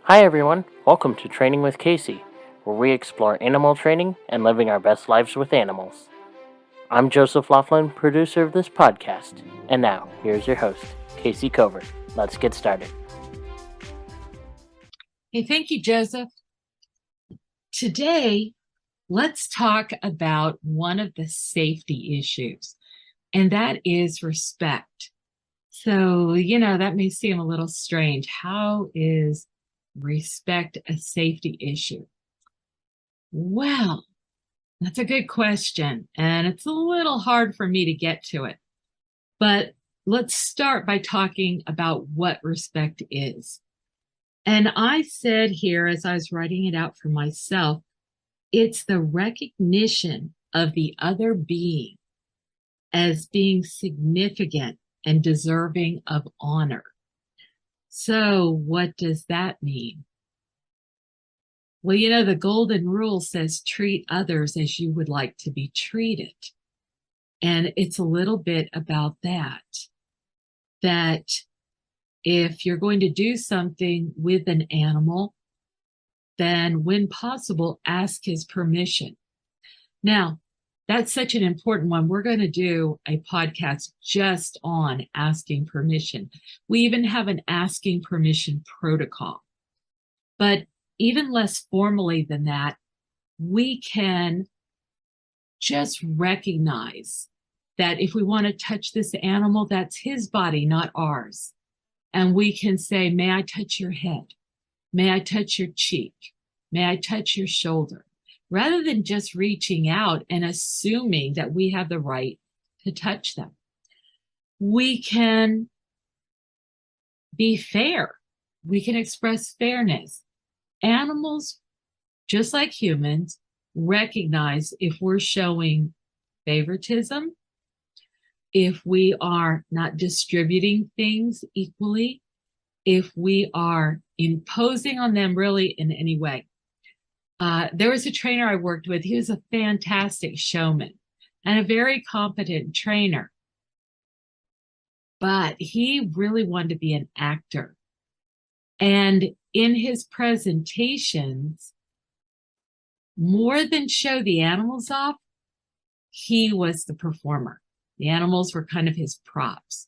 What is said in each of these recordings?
Hi everyone, welcome to Training with Kayce, where we explore animal training and living our best lives with animals. I'm Joseph Laughlin, producer of this podcast, and now here's your host, Kayce Covert. Let's get started. Hey, thank you, Joseph. Today, let's talk about one of the safety issues, and that is respect. So, that may seem a little strange. How is respect a safety issue? Well, that's a good question, and it's a little hard for me to get to it. But let's start by talking about what respect is. And I said here, as I was writing it out for myself, it's the recognition of the other being as being significant and deserving of honor. So, what does that mean? Well, the golden rule says treat others as you would like to be treated. And it's a little bit about that if you're going to do something with an animal, then when possible, ask his permission. Now, that's such an important one. We're going to do a podcast just on asking permission. We even have an asking permission protocol. But even less formally than that, we can just recognize that if we want to touch this animal, that's his body, not ours. And we can say, may I touch your head? May I touch your cheek? May I touch your shoulder? Rather than just reaching out and assuming that we have the right to touch them. We can be fair. We can express fairness. Animals, just like humans, recognize if we're showing favoritism, if we are not distributing things equally, if we are imposing on them really in any way. There was a trainer I worked with. He was a fantastic showman and a very competent trainer. But he really wanted to be an actor. And in his presentations, more than show the animals off, he was the performer. The animals were kind of his props.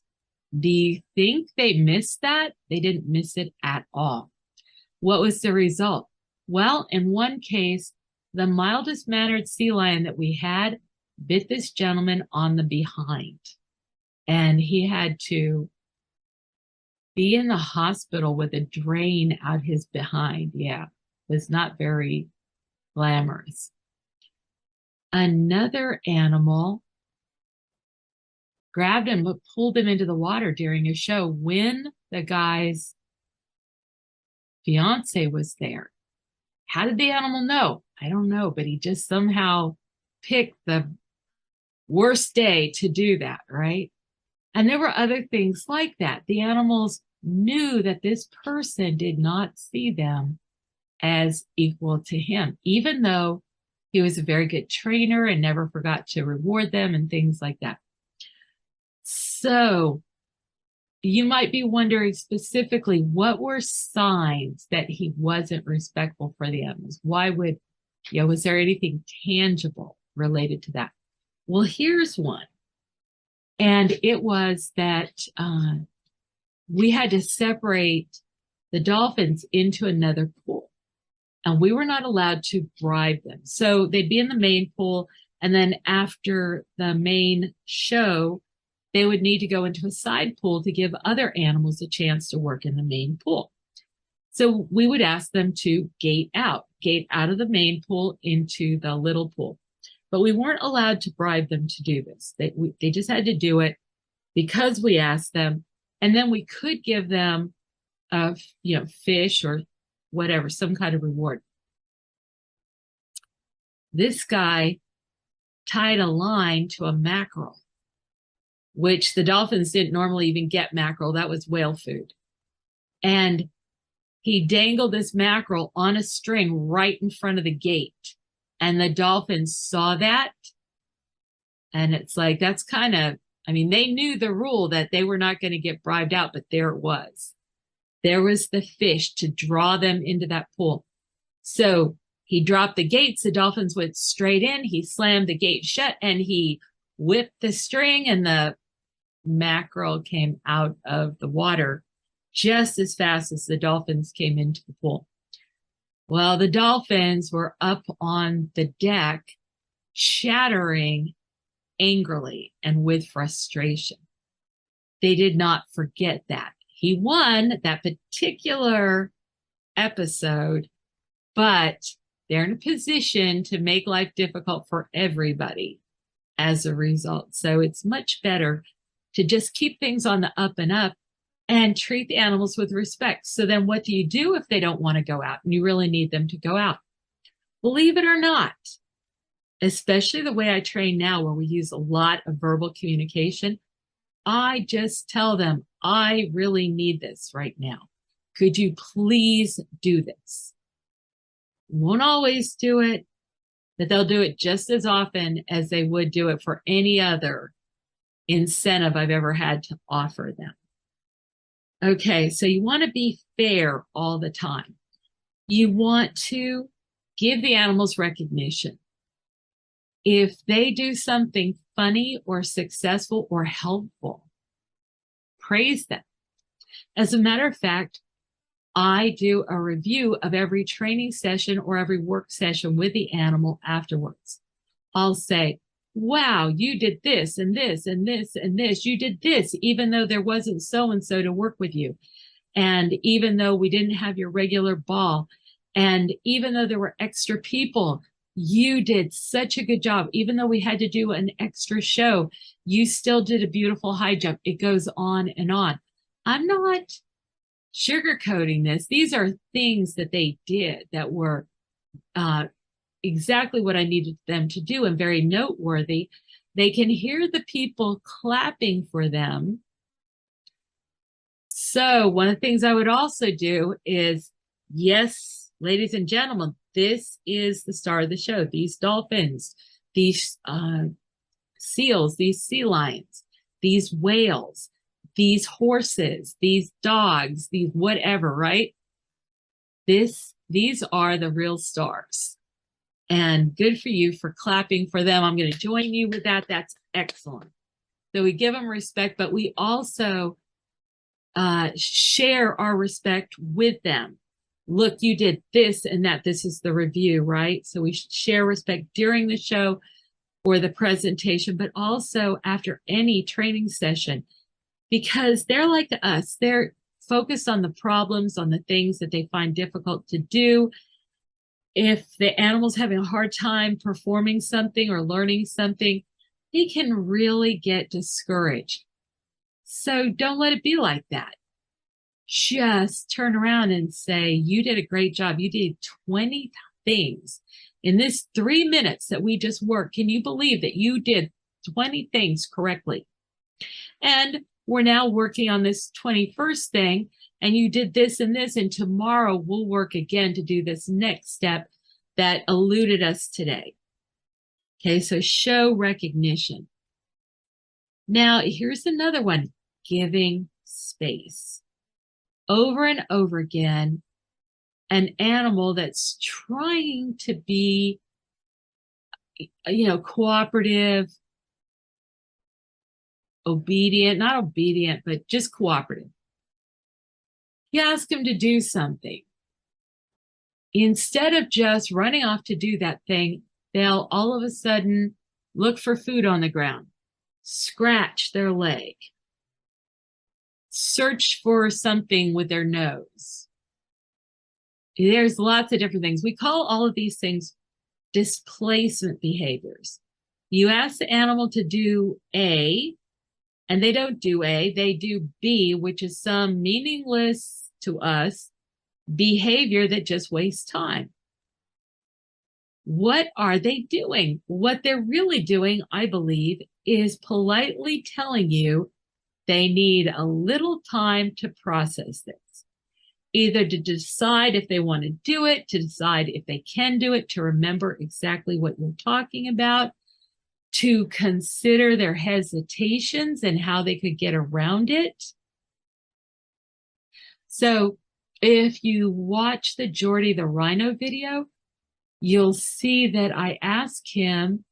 Do you think they missed that? They didn't miss it at all. What was the result? Well, in one case, the mildest mannered sea lion that we had bit this gentleman on the behind. And he had to be in the hospital with a drain out his behind. Yeah, it was not very glamorous. Another animal grabbed him but pulled him into the water during a show when the guy's fiance was there. How did the animal know? I don't know, but he just somehow picked the worst day to do that, right? And there were other things like that. The animals knew that this person did not see them as equal to him, even though he was a very good trainer and never forgot to reward them and things like that. So you might be wondering specifically, what were signs that he wasn't respectful for the animals? Why would, was there anything tangible related to that? Well, here's one. And it was that we had to separate the dolphins into another pool. And we were not allowed to bribe them. So they'd be in the main pool. And then after the main show, they would need to go into a side pool to give other animals a chance to work in the main pool. So we would ask them to gate out of the main pool into the little pool. But we weren't allowed to bribe them to do this. They just had to do it because we asked them. And then we could give them, fish or whatever, some kind of reward. This guy tied a line to a mackerel, which the dolphins didn't normally even get mackerel. That was whale food. And he dangled this mackerel on a string right in front of the gate. And the dolphins saw that. And it's like, that's kind of, they knew the rule that they were not going to get bribed out, but there it was. There was the fish to draw them into that pool. So he dropped the gates, the dolphins went straight in, he slammed the gate shut, and he whipped the string, and the mackerel came out of the water just as fast as the dolphins came into the pool. Well, the dolphins were up on the deck, chattering angrily and with frustration. They did not forget that. He won that particular episode, but they're in a position to make life difficult for everybody as a result. So it's much better to just keep things on the up and up and treat the animals with respect. So then what do you do if they don't want to go out and you really need them to go out? Believe it or not, especially the way I train now, where we use a lot of verbal communication, I just tell them, I really need this right now. Could you please do this? Won't always do it, but they'll do it just as often as they would do it for any other incentive I've ever had to offer them. Okay, so you want to be fair all the time. You want to give the animals recognition. If they do something funny or successful or helpful, praise them. As a matter of fact, I do a review of every training session or every work session with the animal afterwards. I'll say, wow, you did this and this and this and this. You did this, even though there wasn't so-and-so to work with you. And even though we didn't have your regular ball, and even though there were extra people, you did such a good job. Even though we had to do an extra show, you still did a beautiful high jump. It goes on and on. I'm not sugarcoating this. These are things that they did that were exactly what I needed them to do and very noteworthy. They can hear the people clapping for them. So one of the things I would also do is, yes, ladies and gentlemen, this is the star of the show. These dolphins, these seals, these sea lions, these whales, these horses, these dogs, these whatever, right? These are the real stars. And good for you for clapping for them. I'm going to join you with that. That's excellent. So we give them respect, but we also share our respect with them. Look, you did this and that. This is the review, right? So we share respect during the show or the presentation, but also after any training session, because they're like us. They're focused on the problems, on the things that they find difficult to do. If the animal's having a hard time performing something or learning something, they can really get discouraged. So don't let it be like that. Just turn around and say, you did a great job. You did 20 things in this 3 minutes that we just worked. Can you believe that you did 20 things correctly? And we're now working on this 21st thing, and you did this and this, and tomorrow we'll work again to do this next step that eluded us today. Okay, so show recognition. Now, here's another one, giving space. Over and over again, an animal that's trying to be, cooperative, obedient, not obedient, but just cooperative. You ask them to do something. Instead of just running off to do that thing, they'll all of a sudden look for food on the ground, scratch their leg, search for something with their nose. There's lots of different things. We call all of these things displacement behaviors. You ask the animal to do A, and they don't do A, they do B, which is some meaningless to us behavior that just wastes time. What are they doing? What they're really doing, I believe, is politely telling you they need a little time to process this. Either to decide if they want to do it, to decide if they can do it, to remember exactly what you're talking about, to consider their hesitations and how they could get around it. So if you watch the Jordy the Rhino video, you'll see that I ask him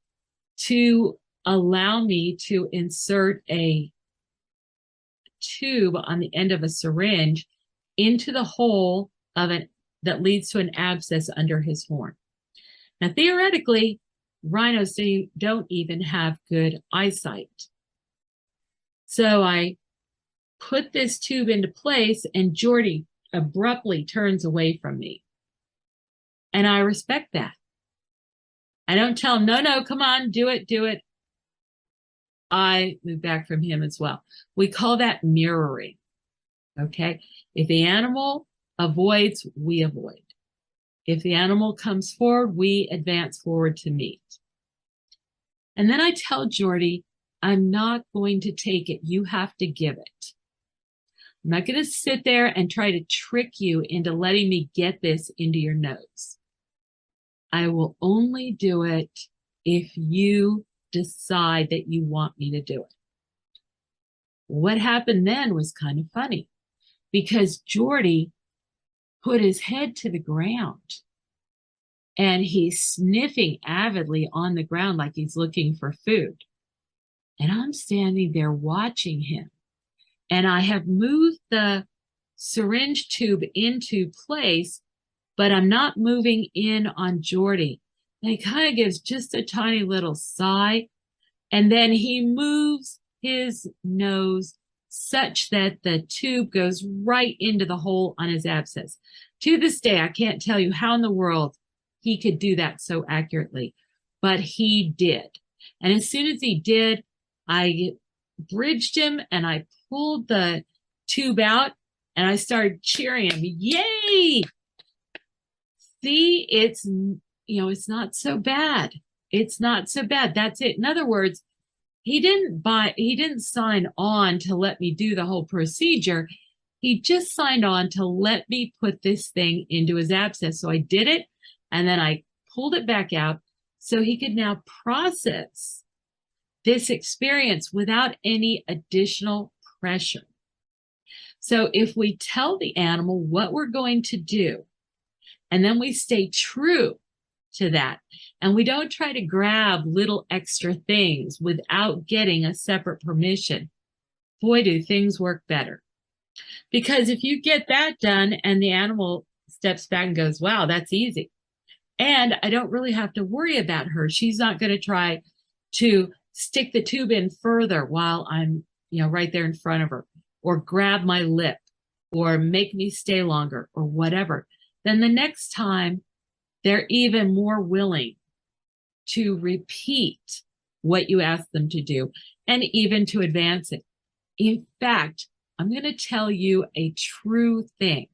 to allow me to insert a tube on the end of a syringe into the hole of it that leads to an abscess under his horn. Now, theoretically, rhinos don't even have good eyesight. So I put this tube into place, and Jordy abruptly turns away from me. And I respect that. I don't tell him, no, come on, do it. I move back from him as well. We call that mirroring. Okay. If the animal avoids, we avoid. If the animal comes forward, we advance forward to meet. And then I tell Jordy, I'm not going to take it. You have to give it. I'm not going to sit there and try to trick you into letting me get this into your nose. I will only do it if you decide that you want me to do it. What happened then was kind of funny because Jordy put his head to the ground and he's sniffing avidly on the ground like he's looking for food. And I'm standing there watching him. And I have moved the syringe tube into place, but I'm not moving in on Jordy. And he kind of gives just a tiny little sigh. And then he moves his nose such that the tube goes right into the hole on his abscess. To this day, I can't tell you how in the world he could do that so accurately, but he did. And as soon as he did, I bridged him and I pulled the tube out and I started cheering him. Yay! See, it's not so bad. It's not so bad. That's it. In other words, he didn't sign on to let me do the whole procedure. He just signed on to let me put this thing into his abscess. So I did it, and then I pulled it back out so he could now process this experience without any additional pressure. So if we tell the animal what we're going to do, and then we stay true to that, and we don't try to grab little extra things without getting a separate permission, boy, do things work better. Because if you get that done and the animal steps back and goes, wow, that's easy. And I don't really have to worry about her. She's not going to try to stick the tube in further while I'm, right there in front of her, or grab my lip, or make me stay longer, or whatever. Then the next time, they're even more willing to repeat what you ask them to do and even to advance it. In fact, I'm going to tell you a true thing.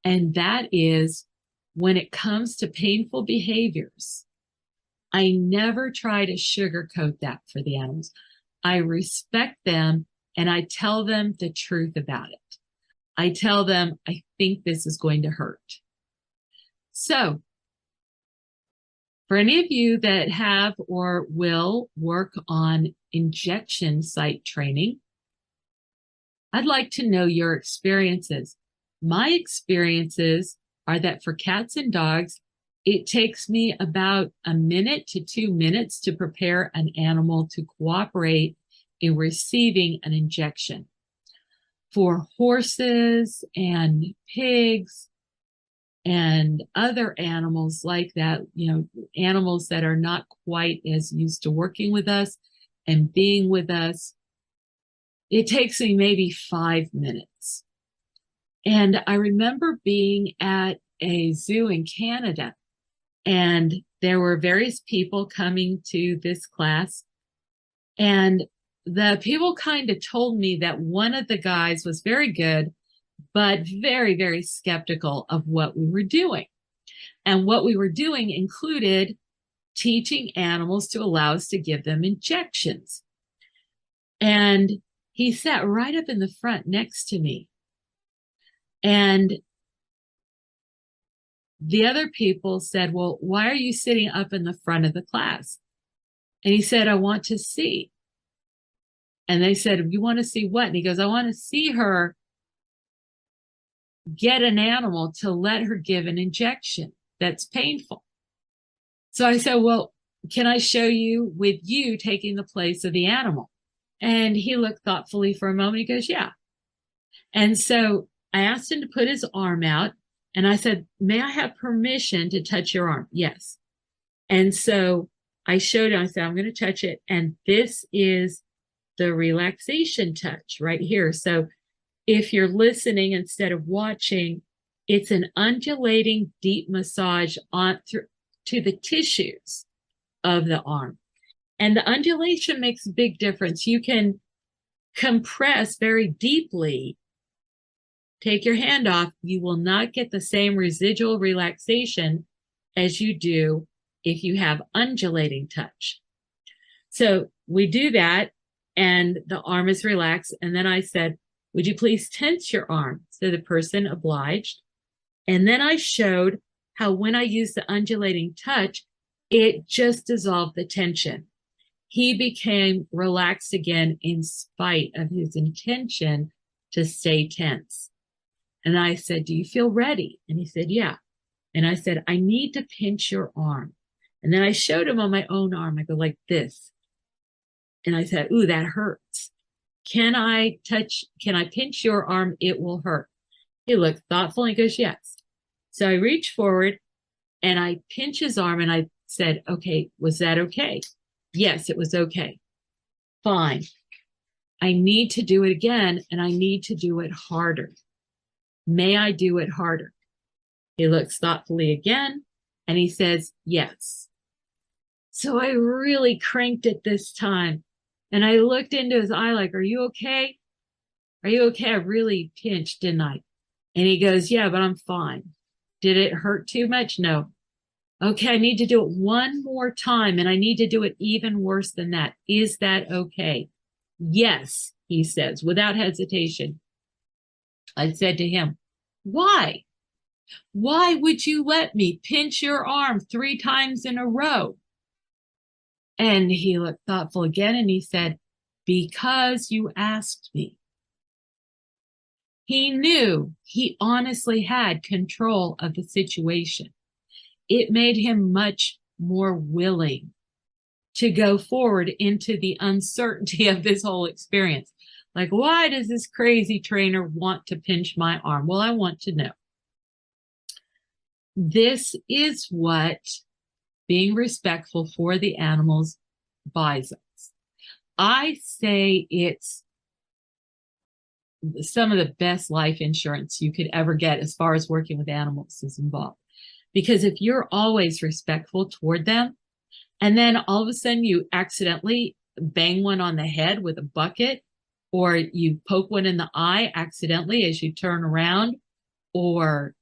And that is when it comes to painful behaviors, I never try to sugarcoat that for the animals. I respect them and I tell them the truth about it. I tell them, I think this is going to hurt. So, for any of you that have or will work on injection site training, I'd like to know your experiences. My experiences are that for cats and dogs, it takes me about a minute to 2 minutes to prepare an animal to cooperate in receiving an injection. For horses and pigs and other animals like that, animals that are not quite as used to working with us and being with us, it takes me maybe 5 minutes. And I remember being at a zoo in Canada, and there were various people coming to this class, and the people kind of told me that one of the guys was very good, but very, very skeptical of what we were doing. And what we were doing included teaching animals to allow us to give them injections. And he sat right up in the front next to me. And the other people said, well, why are you sitting up in the front of the class? And he said, I want to see. And they said, you want to see what? And he goes, I want to see her get an animal to let her give an injection that's painful. So I said, well, can I show you with you taking the place of the animal? And he looked thoughtfully for a moment. He goes, yeah. And so I asked him to put his arm out and I said, may I have permission to touch your arm? Yes. And so I showed him, I said, I'm going to touch it. And this is the relaxation touch right here. So if you're listening instead of watching, it's an undulating deep massage on through to the tissues of the arm. And the undulation makes a big difference. You can compress very deeply. Take your hand off. You will not get the same residual relaxation as you do if you have undulating touch. So we do that and the arm is relaxed. And then I said, would you please tense your arm? So the person obliged. And then I showed how when I used the undulating touch, it just dissolved the tension. He became relaxed again in spite of his intention to stay tense. And I said, do you feel ready? And he said, yeah. And I said, I need to pinch your arm. And then I showed him on my own arm. I go like this. And I said, ooh, that hurts. Can I pinch your arm? It will hurt. He looked thoughtful and he goes, yes. So I reached forward and I pinched his arm and I said, okay, was that okay? Yes, it was okay. Fine. I need to do it again and I need to do it harder. May I do it harder? He looks thoughtfully again and he says, yes. So I really cranked it this time. And I looked into his eye like, are you okay? Are you okay? I really pinched, didn't I? And he goes, yeah, but I'm fine. Did it hurt too much? No. Okay, I need to do it one more time and I need to do it even worse than that. Is that okay? Yes, he says, without hesitation. I said to him, why? Why would you let me pinch your arm 3 times in a row? And he looked thoughtful again and he said, because you asked me. He knew he honestly had control of the situation. It made him much more willing to go forward into the uncertainty of this whole experience. Like, why does this crazy trainer want to pinch my arm? Well, I want to know. This is what being respectful for the animals buys us. I say it's some of the best life insurance you could ever get as far as working with animals is involved. Because if you're always respectful toward them, and then all of a sudden you accidentally bang one on the head with a bucket, or you poke one in the eye accidentally as you turn around, or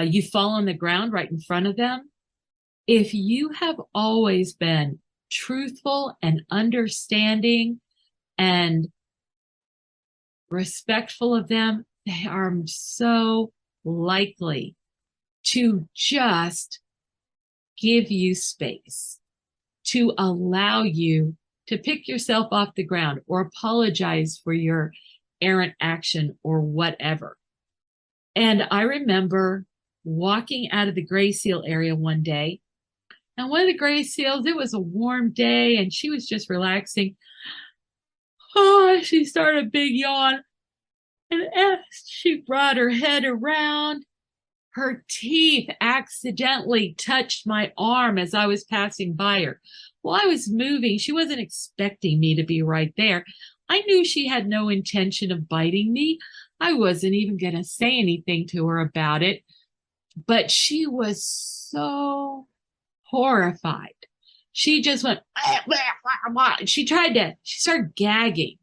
you fall on the ground right in front of them. If you have always been truthful and understanding and respectful of them, they are so likely to just give you space, to allow you to pick yourself off the ground or apologize for your errant action or whatever. And I remember walking out of the gray seal area one day, and one of the gray seals, it was a warm day and she was just relaxing. Oh, she started a big yawn. And as she brought her head around, her teeth accidentally touched my arm as I was passing by her. While I was moving, she wasn't expecting me to be right there. I knew she had no intention of biting me. I wasn't even going to say anything to her about it. But she was so horrified. She just went, she started gagging.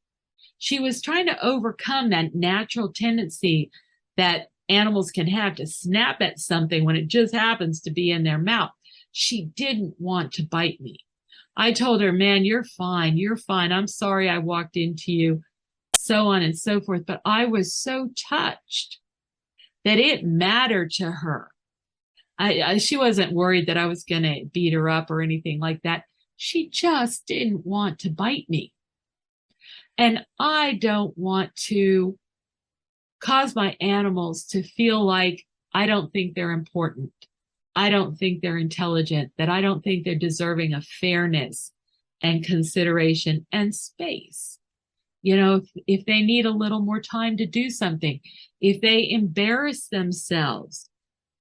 She was trying to overcome that natural tendency that animals can have to snap at something when it just happens to be in their mouth. She didn't want to bite me. I told her, man, you're fine. You're fine. I'm sorry I walked into you, so on and so forth. But I was so touched that it mattered to her. She wasn't worried that I was going to beat her up or anything like that. She just didn't want to bite me. And I don't want to cause my animals to feel like I don't think they're important. I don't think they're intelligent, that I don't think they're deserving of fairness and consideration and space. If they need a little more time to do something, if they embarrass themselves,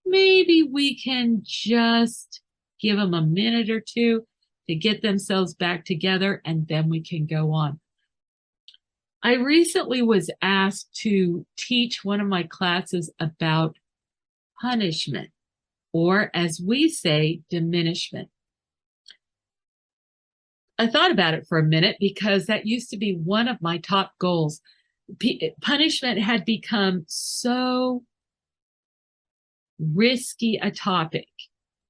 maybe we can just give them a minute or two to get themselves back together, and then we can go on. I recently was asked to teach one of my classes about punishment, or as we say, diminishment. I thought about it for a minute because that used to be one of my top goals. Punishment had become so risky a topic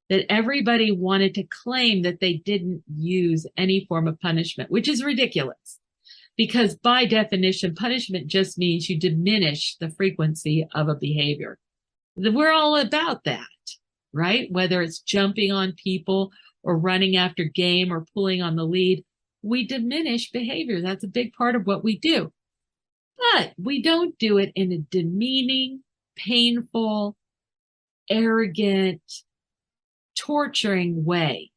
that everybody wanted to claim that they didn't use any form of punishment, which is ridiculous. Because by definition, punishment just means you diminish the frequency of a behavior. We're all about that, right? Whether it's jumping on people or running after game or pulling on the lead, we diminish behavior. That's a big part of what we do. But we don't do it in a demeaning, painful, arrogant, torturing way.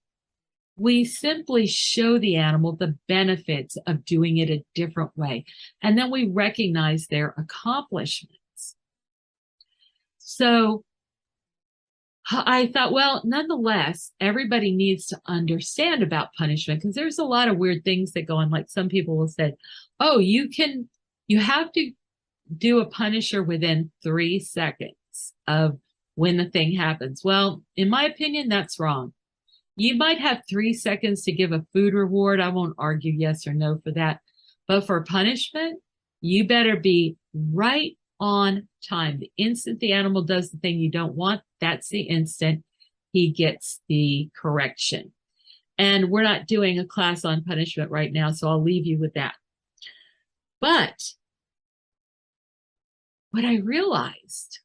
We simply show the animal the benefits of doing it a different way. And then we recognize their accomplishments. So I thought, well, nonetheless, everybody needs to understand about punishment, because there's a lot of weird things that go on. Like some people will say, oh, you have to do a punisher within 3 seconds of when the thing happens. Well, in my opinion, that's wrong. You might have 3 seconds to give a food reward. I won't argue yes or no for that. But for punishment, you better be right on time. The instant the animal does the thing you don't want, that's the instant he gets the correction. And we're not doing a class on punishment right now, so I'll leave you with that. But what I realized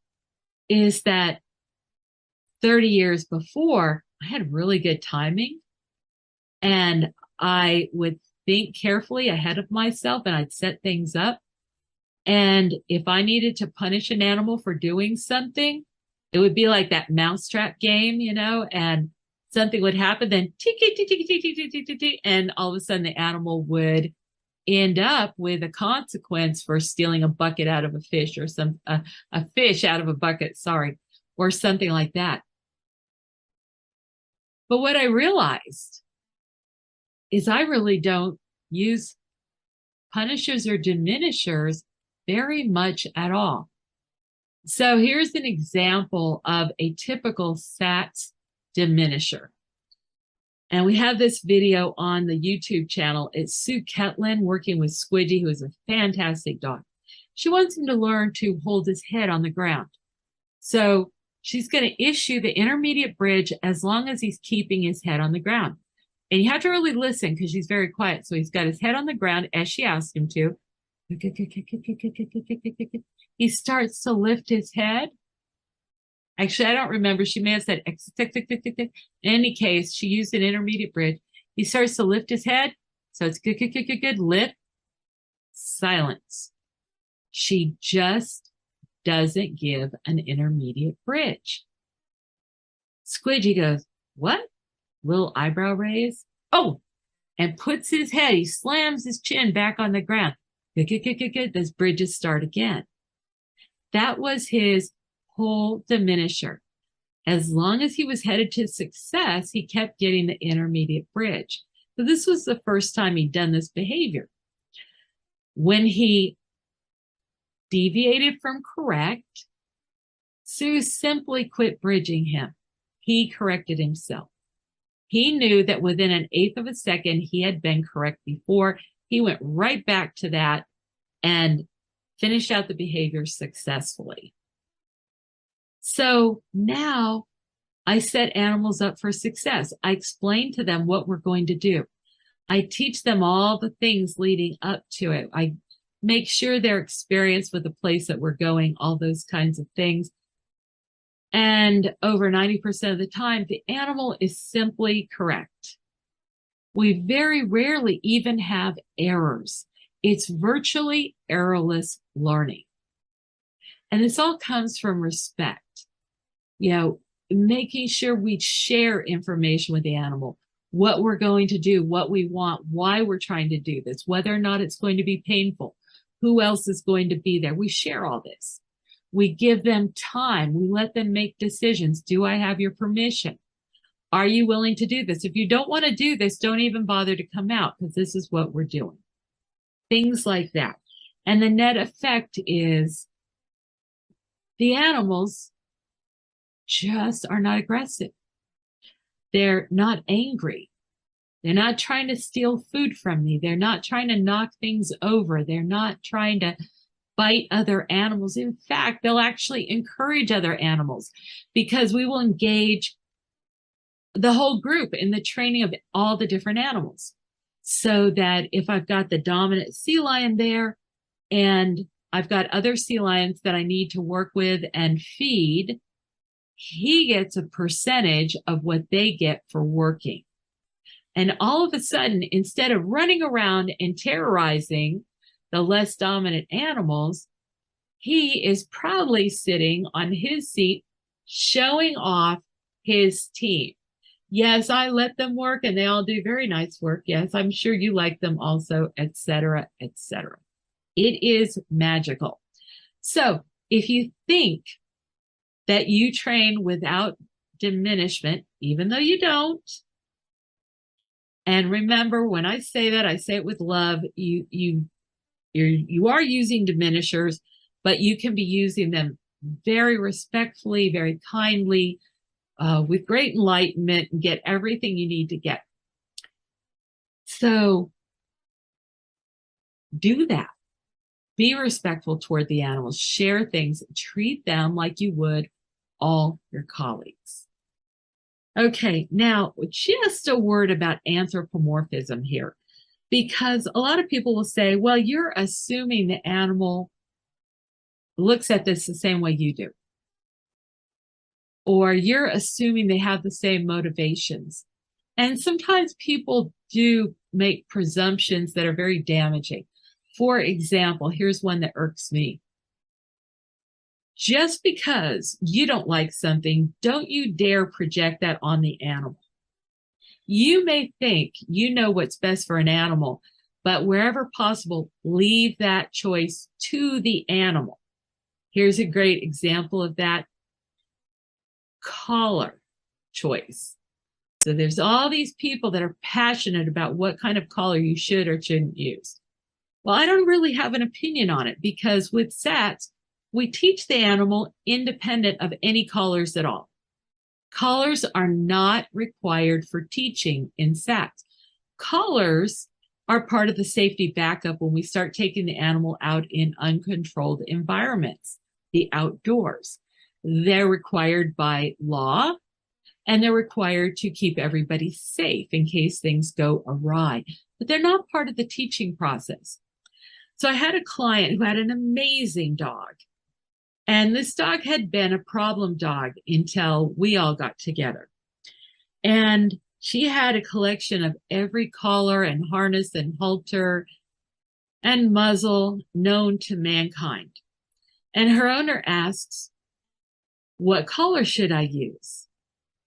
is that 30 years before, I had really good timing, and I would think carefully ahead of myself, and I'd set things up. And if I needed to punish an animal for doing something, it would be like that mousetrap game, and something would happen, then and all of a sudden the animal would end up with a consequence for stealing a bucket out of a fish, or a fish out of a bucket, or something like that. But what I realized is I really don't use punishers or diminishers very much at all. So here's an example of a typical SATS diminisher. And we have this video on the YouTube channel. It's Sue Ketlin working with Squidgy, who is a fantastic dog. She wants him to learn to hold his head on the ground. So she's going to issue the intermediate bridge as long as he's keeping his head on the ground. And you have to really listen because she's very quiet. So he's got his head on the ground as she asked him to. He starts to lift his head. Actually, I don't remember. She may have said, in any case, she used an intermediate bridge. He starts to lift his head. So it's good, lift, silence. She just doesn't give an intermediate bridge. Squidgy goes, what? Little eyebrow raise. Oh, and puts his head, he slams his chin back on the ground. Good. Those bridges start again. That was his whole diminisher. As long as he was headed to success, he kept getting the intermediate bridge. So this was the first time he'd done this behavior. When he deviated from correct, Sue simply quit bridging him. He corrected himself. He knew that within 1/8 of a second, he had been correct before. He went right back to that and finished out the behavior successfully. So now I set animals up for success. I explain to them what we're going to do. I teach them all the things leading up to it. I make sure they're experienced with the place that we're going, all those kinds of things. And over 90% of the time, the animal is simply correct. We very rarely even have errors. It's virtually errorless learning. And this all comes from respect, you know, making sure we share information with the animal, what we're going to do, what we want, why we're trying to do this, whether or not it's going to be painful, who else is going to be there. We share all this. We give them time. We let them make decisions. Do I have your permission? Are you willing to do this? If you don't want to do this, don't even bother to come out, because this is what we're doing. Things like that. And the net effect is the animals just are not aggressive. They're not angry. They're not trying to steal food from me. They're not trying to knock things over. They're not trying to bite other animals. In fact, they'll actually encourage other animals, because we will engage the whole group in the training of all the different animals. So that if I've got the dominant sea lion there and I've got other sea lions that I need to work with and feed, he gets a percentage of what they get for working. And all of a sudden, instead of running around and terrorizing the less dominant animals, he is proudly sitting on his seat, showing off his team. Yes, I let them work and they all do very nice work. Yes, I'm sure you like them also, etc., etc. It is magical. So if you think that you train without diminishment, even though you don't, and remember, when I say that, I say it with love. You are using diminishers, but you can be using them very respectfully, very kindly, with great enlightenment, and get everything you need to get. So do that. Be respectful toward the animals. Share things. Treat them like you would all your colleagues. Okay, now just a word about anthropomorphism here, because a lot of people will say, well, you're assuming the animal looks at this the same way you do, or you're assuming they have the same motivations. And sometimes people do make presumptions that are very damaging. For example, here's one that irks me. Just because you don't like something, don't you dare project that on the animal. You may think you know what's best for an animal, but wherever possible, leave that choice to the animal. Here's a great example of that. Collar choice. So there's all these people that are passionate about what kind of collar you should or shouldn't use. Well, I don't really have an opinion on it, because with SATs, we teach the animal independent of any collars at all. Collars are not required for teaching in SATs. Collars are part of the safety backup when we start taking the animal out in uncontrolled environments, the outdoors. They're required by law, and they're required to keep everybody safe in case things go awry. But they're not part of the teaching process. So I had a client who had an amazing dog. And this dog had been a problem dog until we all got together. And she had a collection of every collar and harness and halter and muzzle known to mankind. And her owner asks, what collar should I use?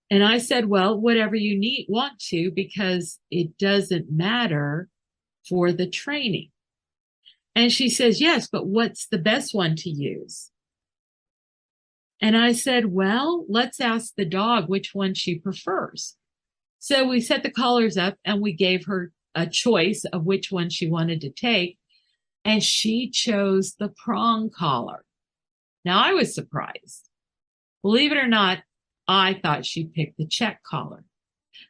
And I said, well, whatever you want to, because it doesn't matter for the training. And she says, yes, but what's the best one to use? And I said, well, let's ask the dog which one she prefers. So we set the collars up and we gave her a choice of which one she wanted to take. And she chose the prong collar. Now I was surprised. Believe it or not, I thought she'd pick the check collar.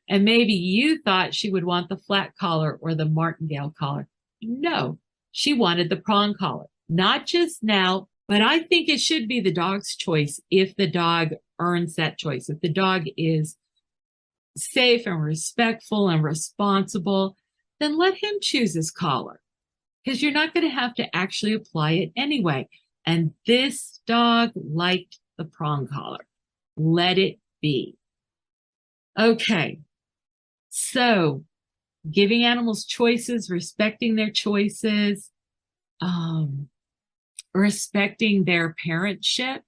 And maybe you thought she would want the flat collar or the martingale collar. No, she wanted the prong collar. Not just now, but I think it should be the dog's choice if the dog earns that choice. If the dog is safe and respectful and responsible, then let him choose his collar, because you're not going to have to actually apply it anyway. And this dog liked the prong collar. Let it be. Okay, so giving animals choices, respecting their choices, respecting their parentship,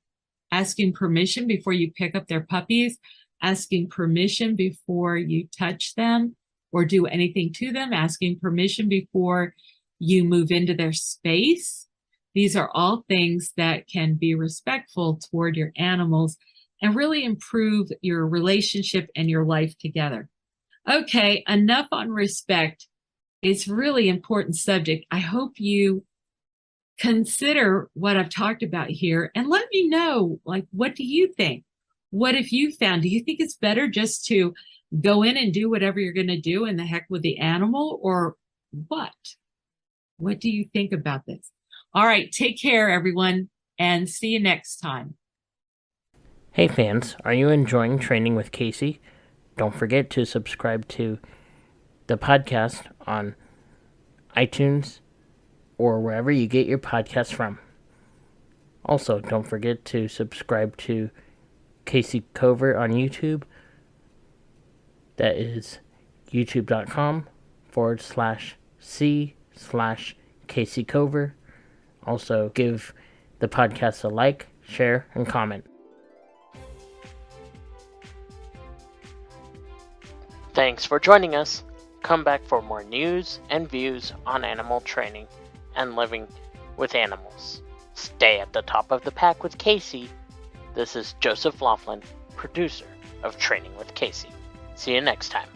asking permission before you pick up their puppies, asking permission before you touch them or do anything to them, asking permission before you move into their space. These are all things that can be respectful toward your animals and really improve your relationship and your life together. Okay, enough on respect. It's a really important subject. I hope you consider what I've talked about here and let me know, like, what do you think? What have you found? Do you think it's better just to go in and do whatever you're going to do and the heck with the animal, or what? What do you think about this? All right, take care, everyone, and see you next time. Hey fans, are you enjoying Training with Kayce? Don't forget to subscribe to the podcast on iTunes or wherever you get your podcasts from. Also, don't forget to subscribe to Kayce Covert on YouTube. That is youtube.com/C/Kayce Covert. Also, give the podcast a like, share, and comment. Thanks for joining us. Come back for more news and views on animal training and living with animals. Stay at the top of the pack with Kayce. This is Joseph Laughlin, producer of Training with Kayce. See you next time.